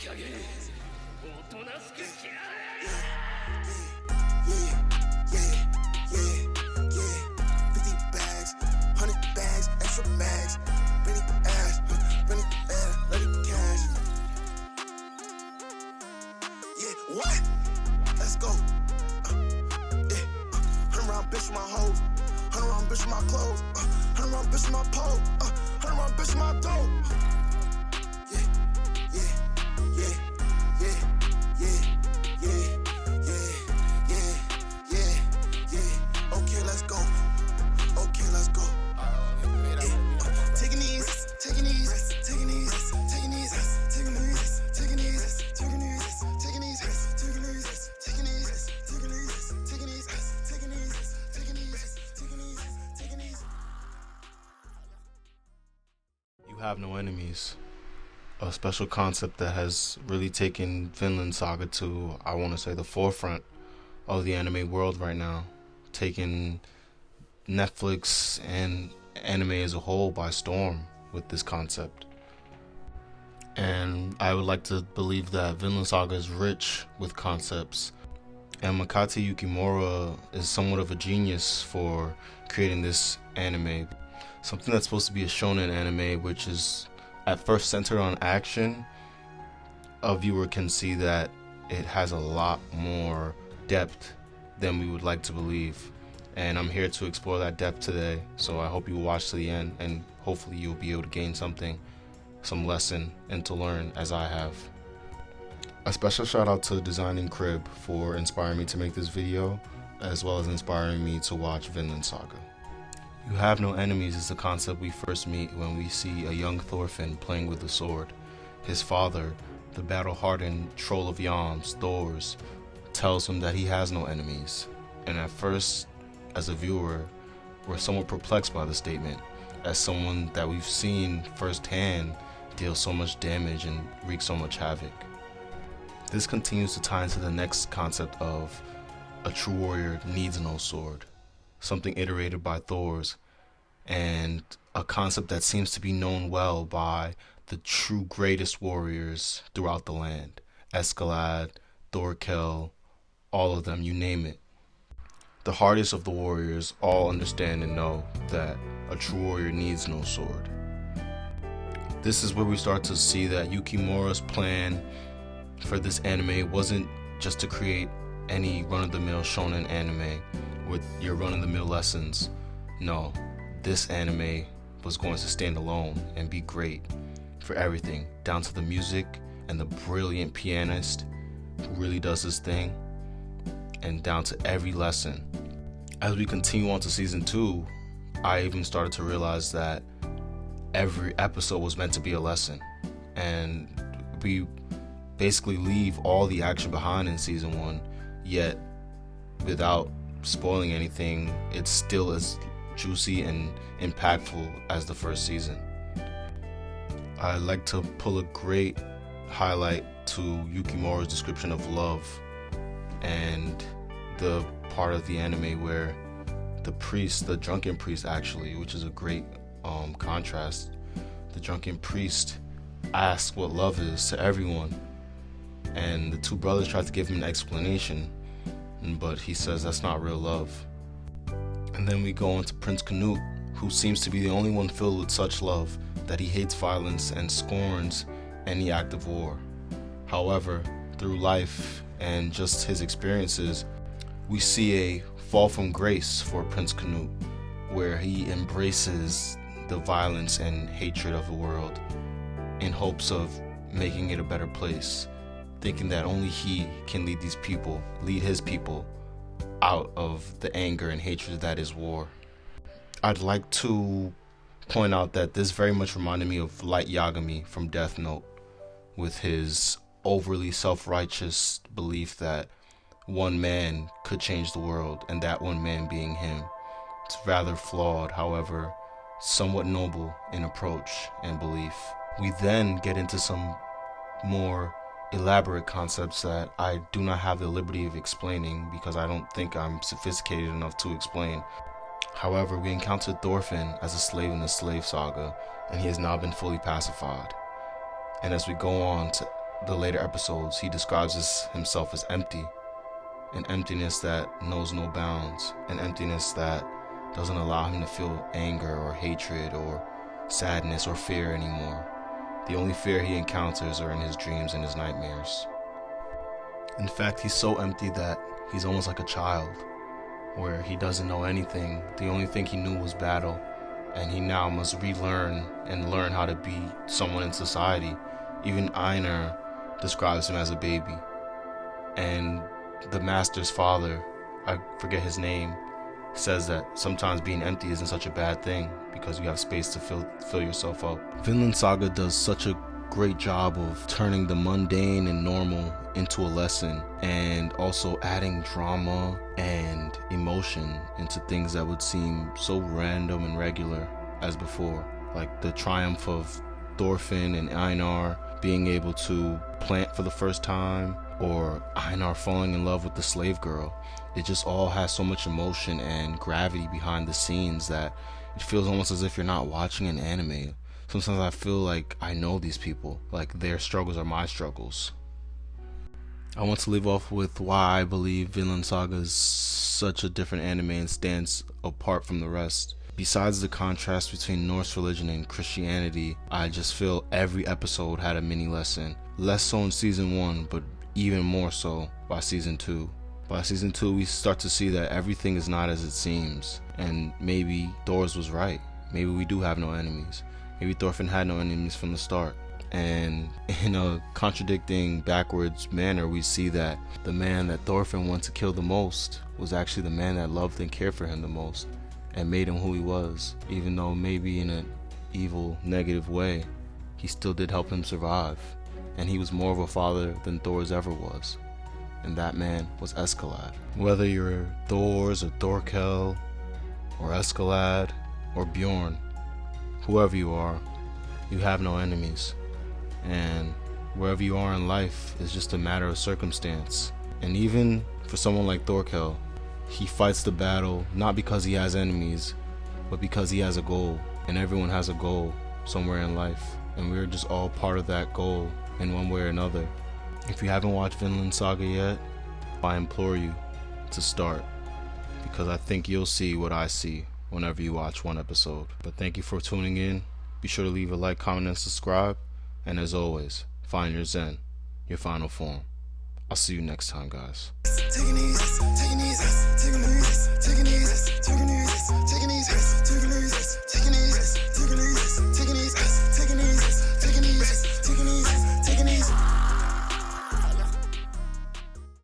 What? Let's go. Yeah. 100 round bitch with my hoes. 100 round bitch with my clothes. 100 round bitch with my pole. 100 round bitch with my dough. Yeah, yeah, yeah, yeah, yeah, yeah, yeah, yeah, yeah, yeah. Okay, let's go. Okay, let's go. Taking these, taking these, taking these, taking these, taking these, taking these, taking these, taking these, taking these, taking these, taking these, taking these, taking these, taking these, taking these, taking these. You have no enemies. A special concept that has really taken Vinland Saga to, I want to say, the forefront of the anime world right now, taking Netflix and anime as a whole by storm with this concept. And I would like to believe that Vinland Saga is rich with concepts, and Makata Yukimura is somewhat of a genius for creating this anime. Something that's supposed to be a shonen anime, which is at first centered on action. A viewer can see that it has a lot more depth than we would like to believe. And I'm here to explore that depth today, so I hope you watch to the end, and hopefully you'll be able to gain something, some lesson, and to learn as I have. A special shout out to Designing Crib for inspiring me to make this video, as well as inspiring me to watch Vinland Saga. You have no enemies is the concept we first meet when we see a young Thorfinn playing with a sword. His father, the battle-hardened troll of Yams, Thors, tells him that he has no enemies. And at first, as a viewer, we're somewhat perplexed by the statement, as someone that we've seen firsthand deal so much damage and wreak so much havoc. This continues to tie into the next concept of a true warrior needs no sword, something iterated by Thors, and a concept that seems to be known well by the true greatest warriors throughout the land. Escalade, Thorkel, all of them, you name it. The hardest of the warriors all understand and know that a true warrior needs no sword. This is where we start to see that Yukimura's plan for this anime wasn't just to create any run-of-the-mill shonen anime with your run-of-the-mill lessons. No, this anime was going to stand alone and be great for everything, down to the music and the brilliant pianist who really does his thing, and down to every lesson. As we continue on to season 2, I even started to realize that every episode was meant to be a lesson, and we basically leave all the action behind in season 1, yet without spoiling anything, it's still as juicy and impactful as the first season. I'd like to pull a great highlight to Yukimura's description of love and the part of the anime where the priest, the drunken priest actually, which is a great contrast, the drunken priest asks what love is to everyone, and the two brothers try to give him an explanation, but he says that's not real love. And then we go on to Prince Canute, who seems to be the only one filled with such love that he hates violence and scorns any act of war. However, through life and just his experiences, we see a fall from grace for Prince Canute, where he embraces the violence and hatred of the world in hopes of making it a better place, thinking that only he can lead his people out of the anger and hatred that is war. I'd like to point out that this very much reminded me of Light Yagami from Death Note, with his overly self-righteous belief that one man could change the world, and that one man being him. It's rather flawed, however, somewhat noble in approach and belief. We then get into some more elaborate concepts that I do not have the liberty of explaining because I don't think I'm sophisticated enough to explain. However, we encountered Thorfinn as a slave in the slave saga, and he has now been fully pacified. And as we go on to the later episodes, he describes himself as empty. An emptiness that knows no bounds. An emptiness that doesn't allow him to feel anger or hatred or sadness or fear anymore. The only fear he encounters are in his dreams and his nightmares. In fact, he's so empty that he's almost like a child, where he doesn't know anything. The only thing he knew was battle, and he now must relearn and learn how to be someone in society. Even Einar describes him as a baby. And the master's father, I forget his name, says that sometimes being empty isn't such a bad thing because you have space to fill yourself up. Vinland Saga does such a great job of turning the mundane and normal into a lesson, and also adding drama and emotion into things that would seem so random and regular as before, like the triumph of Thorfinn and Einar being able to plant for the first time, or Einar falling in love with the slave girl. It just all has so much emotion and gravity behind the scenes that it feels almost as if you're not watching an anime. Sometimes I feel like I know these people, like their struggles are my struggles. I want to leave off with why I believe Vinland Saga is such a different anime and stands apart from the rest. Besides the contrast between Norse religion and Christianity, I just feel every episode had a mini lesson. Less so in season 1, but even more so by season 2. By season 2, we start to see that everything is not as it seems, and maybe Thors was right. Maybe we do have no enemies. Maybe Thorfinn had no enemies from the start. And in a contradicting backwards manner, we see that the man that Thorfinn wanted to kill the most was actually the man that loved and cared for him the most and made him who he was. Even though maybe in an evil, negative way, he still did help him survive. And he was more of a father than Thors ever was. And that man was Escalad. Whether you're Thors or Thorkel or Escalad or Bjorn, whoever you are, you have no enemies. And wherever you are in life is just a matter of circumstance. And even for someone like Thorkel, he fights the battle not because he has enemies, but because he has a goal. And everyone has a goal somewhere in life, and we're just all part of that goal in one way or another. If you haven't watched Vinland Saga yet, I implore you to start, because I think you'll see what I see whenever you watch one episode. But thank you for tuning in. Be sure to leave a like, comment, and subscribe. And as always, find your Zen, your final form. I'll see you next time, guys. Taking these, taking these, taking these, taking these, taking these, taking these, taking these.